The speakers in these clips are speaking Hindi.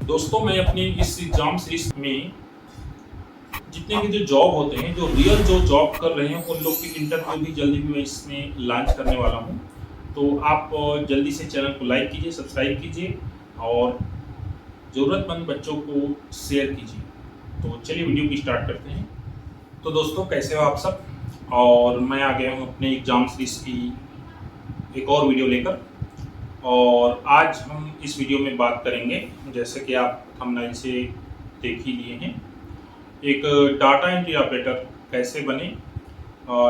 दोस्तों, मैं अपनी इस एग्जाम सीरीज में जितने भी जो जॉब होते हैं, जो रियल जो जॉब कर रहे हैं, उन लोग की इंटरव्यू भी जल्दी भी मैं इसमें लॉन्च करने वाला हूं। तो आप जल्दी से चैनल को लाइक कीजिए, सब्सक्राइब कीजिए और ज़रूरतमंद बच्चों को शेयर कीजिए। तो चलिए वीडियो की स्टार्ट करते हैं। तो दोस्तों, कैसे हो आप सब? और मैं आ गया हूँ अपने एग्जाम सीरीज की एक और वीडियो लेकर। और आज हम इस वीडियो में बात करेंगे, जैसे कि आप थंबनेल से देख ही लिए हैं, एक डाटा एंट्री ऑपरेटर कैसे बने,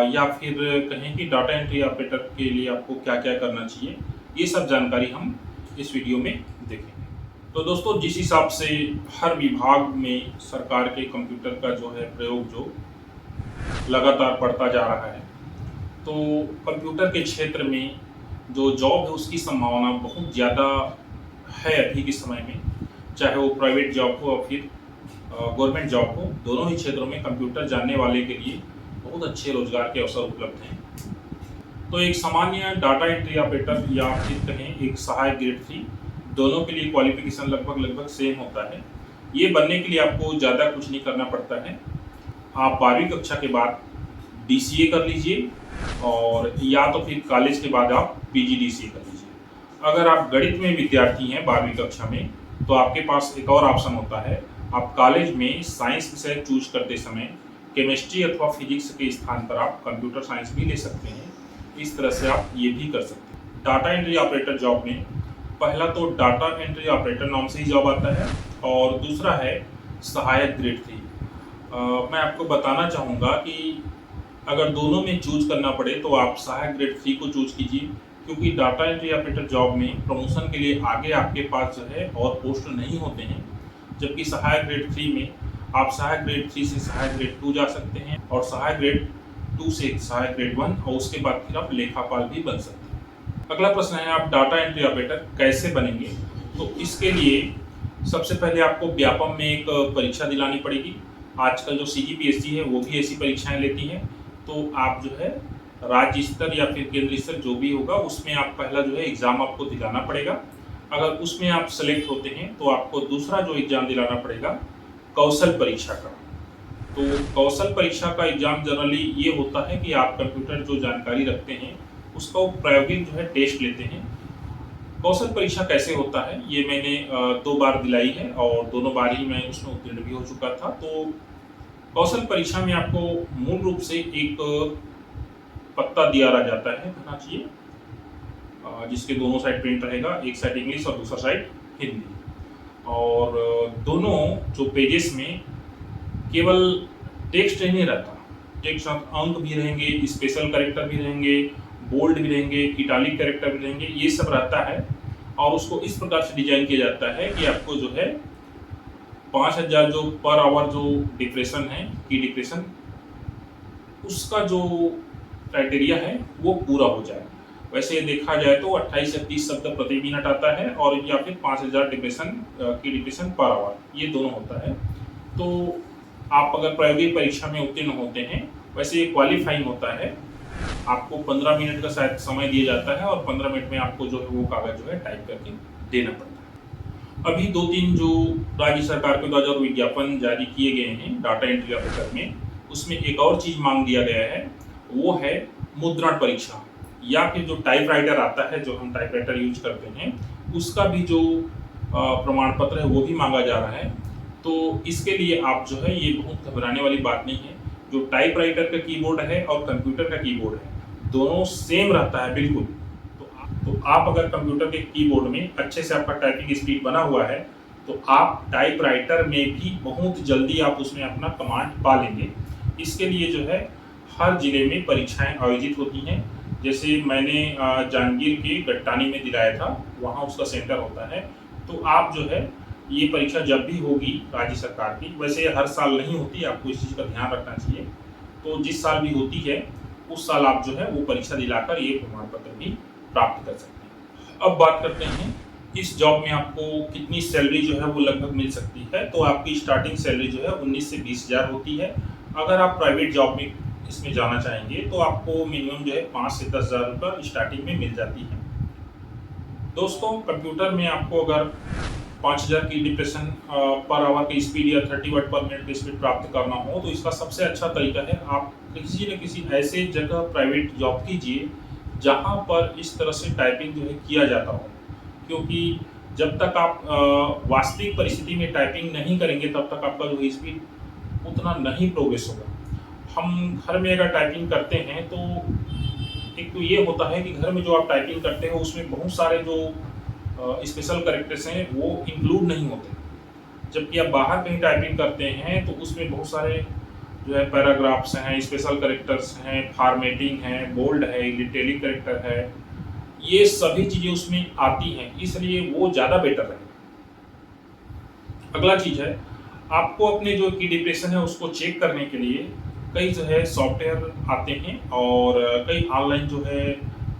या फिर कहें कि डाटा एंट्री ऑपरेटर के लिए आपको क्या क्या करना चाहिए, ये सब जानकारी हम इस वीडियो में देखेंगे। तो दोस्तों, जिस हिसाब से हर विभाग में सरकार के कंप्यूटर का जो है प्रयोग जो लगातार बढ़ता जा रहा है, तो कंप्यूटर के क्षेत्र में जो जॉब है उसकी संभावना बहुत ज़्यादा है अभी के समय में। चाहे वो प्राइवेट जॉब हो और फिर गवर्नमेंट जॉब हो, दोनों ही क्षेत्रों में कंप्यूटर जानने वाले के लिए बहुत अच्छे रोजगार के अवसर उपलब्ध हैं। तो एक सामान्य डाटा एंट्री ऑपरेटर या फिर कहें एक सहायक ग्रेड 3, दोनों के लिए क्वालिफिकेशन लगभग सेम होता है। ये बनने के लिए आपको ज़्यादा कुछ नहीं करना पड़ता है। आप 12वीं कक्षा के बाद DCA कर लीजिए, और या तो फिर कॉलेज के बाद आप PGDCA कर लीजिए। अगर आप गणित में विद्यार्थी हैं 12वीं कक्षा में, तो आपके पास एक और ऑप्शन होता है। आप कॉलेज में साइंस विषय चूज करते समय केमिस्ट्री अथवा फिजिक्स के स्थान पर आप कंप्यूटर साइंस भी ले सकते हैं। इस तरह से आप ये भी कर सकते हैं। डाटा एंट्री ऑपरेटर जॉब में पहला तो डाटा एंट्री ऑपरेटर नाम से ही जॉब आता है, और दूसरा है सहायक ग्रेड 3। मैं आपको बताना चाहूँगा कि अगर दोनों में चूज करना पड़े तो आप सहायक ग्रेड 3 को चूज कीजिए, क्योंकि डाटा एंट्री ऑपरेटर जॉब में प्रमोशन के लिए आगे आपके पास जो है और पोस्ट नहीं होते हैं। जबकि सहायक ग्रेड 3 में आप सहायक ग्रेड 3 से सहायक ग्रेड 2 जा सकते हैं, और सहायक ग्रेड 2 से सहायक ग्रेड 1, और उसके बाद फिर आप लेखापाल भी बन सकते हैं। अगला प्रश्न है, आप डाटा एंट्री ऑपरेटर कैसे बनेंगे? तो इसके लिए सबसे पहले आपको व्यापम में एक परीक्षा दिलानी पड़ेगी। आजकल जो CGPSC है वो भी ऐसी परीक्षाएं लेती है। तो आप जो है राज्य स्तर या फिर केंद्रीय स्तर जो भी होगा, उसमें आप पहला जो है एग्ज़ाम आपको दिलाना पड़ेगा। अगर उसमें आप सेलेक्ट होते हैं तो आपको दूसरा जो एग्ज़ाम दिलाना पड़ेगा कौशल परीक्षा का। तो कौशल परीक्षा का एग्ज़ाम जनरली ये होता है कि आप कंप्यूटर जो जानकारी रखते हैं उसका प्रायोगिक जो है टेस्ट लेते हैं। कौशल परीक्षा कैसे होता है, ये मैंने 2 बार दिलाई है, और दोनों बार ही मैं उसमें उत्तीर्ण भी हो चुका था। तो कौशल परीक्षा में आपको मूल रूप से एक पत्ता दिया जाता है, कहना चाहिए, जिसके दोनों साइड प्रिंट रहेगा, एक साइड इंग्लिश और दूसरा साइड हिंदी। और दोनों जो पेजेस में केवल टेक्स्ट नहीं रहता, टेक्स्ट साथ अंक भी रहेंगे, स्पेशल कैरेक्टर भी रहेंगे, बोल्ड भी रहेंगे, इटैलिक कैरेक्टर भी रहेंगे, ये सब रहता है। और उसको इस प्रकार से डिजाइन किया जाता है कि आपको जो है 5000 जो पर आवर जो डिप्रेशन है, की डिप्रेशन, उसका जो क्राइटेरिया है वो पूरा हो जाए। वैसे देखा जाए तो 28 से 30 शब्द प्रति मिनट आता है, और या फिर 5000 डिप्रेशन पर आवर, ये दोनों होता है। तो आप अगर प्रायोगिक परीक्षा में उत्तीर्ण होते हैं, वैसे ये क्वालिफाइंग होता है, आपको 15 मिनट का शायद समय दिया जाता है, और 15 मिनट में आपको जो है वो कागज जो है टाइप करके देना पड़ता है। अभी 2-3 जो राज्य सरकार के द्वारा जो विज्ञापन जारी किए गए हैं डाटा एंट्री ऑपरेटर में, उसमें एक और चीज़ मांग दिया गया है, वो है मुद्रण परीक्षा, या फिर जो टाइपराइटर आता है, जो हम टाइपराइटर यूज करते हैं, उसका भी जो प्रमाण पत्र है वो भी मांगा जा रहा है। तो इसके लिए आप जो है, ये बहुत घबराने वाली बात नहीं है। जो टाइपराइटर का कीबोर्ड है और कंप्यूटर का कीबोर्ड है, दोनों सेम रहता है बिल्कुल। तो आप अगर कंप्यूटर के कीबोर्ड में अच्छे से आपका टाइपिंग स्पीड बना हुआ है, तो आप टाइपराइटर में भी बहुत जल्दी आप उसमें अपना कमांड पा लेंगे। इसके लिए जो है हर जिले में परीक्षाएं आयोजित होती हैं। जैसे मैंने जांजगीर के गट्टानी में दिलाया था, वहाँ उसका सेंटर होता है। तो आप जो है ये परीक्षा जब भी होगी राज्य सरकार की, वैसे हर साल नहीं होती, आपको इस चीज़ का ध्यान रखना चाहिए। तो जिस साल भी होती है उस साल आप जो है वो परीक्षा दिलाकर ये प्रमाण पत्र भी प्राप्त कर सकते हैं। अब बात करते हैं इस जॉब में आपको कितनी सैलरी जो है वो लगभग मिल सकती है। तो आपकी स्टार्टिंग सैलरी जो है 19 से 20 हज़ार होती है। अगर आप प्राइवेट जॉब में इसमें जाना चाहेंगे तो आपको मिनिमम जो है 5 से 10 हज़ार रुपये स्टार्टिंग में मिल जाती है। दोस्तों कंप्यूटर में आपको अगर 5000 की डिप्रेशन पर आवर की स्पीड या 30 वर्ड पर मिनट की स्पीड प्राप्त करना हो तो इसका सबसे अच्छा तरीका है आप किसी न किसी ऐसे जगह प्राइवेट जॉब कीजिए जहां पर इस तरह से टाइपिंग जो है किया जाता हो, क्योंकि जब तक आप वास्तविक परिस्थिति में टाइपिंग नहीं करेंगे तब तक आपका जो स्पीड उतना नहीं प्रोग्रेस होगा। हम घर में अगर टाइपिंग करते हैं तो एक तो ये होता है कि घर में जो आप टाइपिंग करते हो उसमें बहुत सारे जो स्पेशल कैरेक्टर्स हैं वो इंक्लूड नहीं होते, जबकि आप बाहर कहीं टाइपिंग करते हैं तो उसमें बहुत सारे जो है पैराग्राफ्स हैं, स्पेशल कैरेक्टर्स हैं, फॉर्मेटिंग है, बोल्ड है, इटैलिक कैरेक्टर है, ये सभी चीज़ें उसमें आती हैं, इसलिए वो ज़्यादा बेटर है। अगला चीज़ है, आपको अपने जो की डिप्रेशन है उसको चेक करने के लिए कई जो है सॉफ्टवेयर आते हैं और कई ऑनलाइन जो है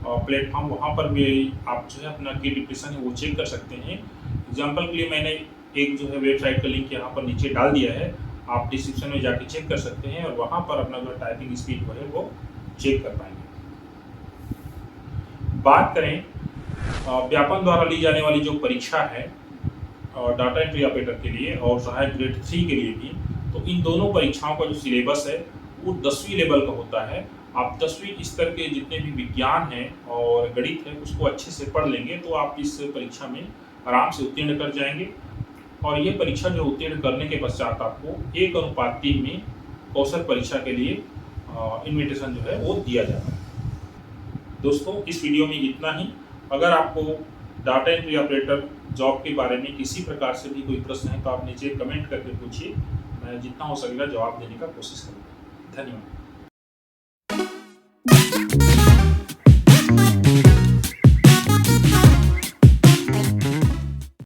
प्लेटफॉर्म, वहाँ पर भी आप जो है अपना की डिप्रेशन है वो चेक कर सकते हैं। एग्जाम्पल के लिए मैंने एक जो है वेबसाइट का लिंक यहाँ पर नीचे डाल दिया है, आप डिस्क्रिप्शन में जाके चेक कर सकते हैं और वहाँ पर अपना जो टाइपिंग स्पीड जो है वो चेक कर पाएंगे। बात करें व्यापम द्वारा ली जाने वाली जो परीक्षा है डाटा एंट्री ऑपरेटर के लिए और सहायक ग्रेड 3 के लिए भी, तो इन दोनों परीक्षाओं का जो सिलेबस है वो 10वीं लेवल का होता है। आप 10वीं स्तर के जितने भी विज्ञान हैं और गणित है उसको अच्छे से पढ़ लेंगे तो आप इस परीक्षा में आराम से उत्तीर्ण कर जाएंगे और ये परीक्षा जो उत्तीर्ण करने के पश्चात आपको 1:3 में कौशल परीक्षा के लिए इन्विटेशन जो है वो दिया जाता है। दोस्तों इस वीडियो में इतना ही। अगर आपको डाटा एंट्री ऑपरेटर जॉब के बारे में किसी प्रकार से भी कोई प्रश्न है तो आप नीचे कमेंट करके पूछिए, मैं जितना हो सकेगा जवाब देने का कोशिश करूँगा। धन्यवाद।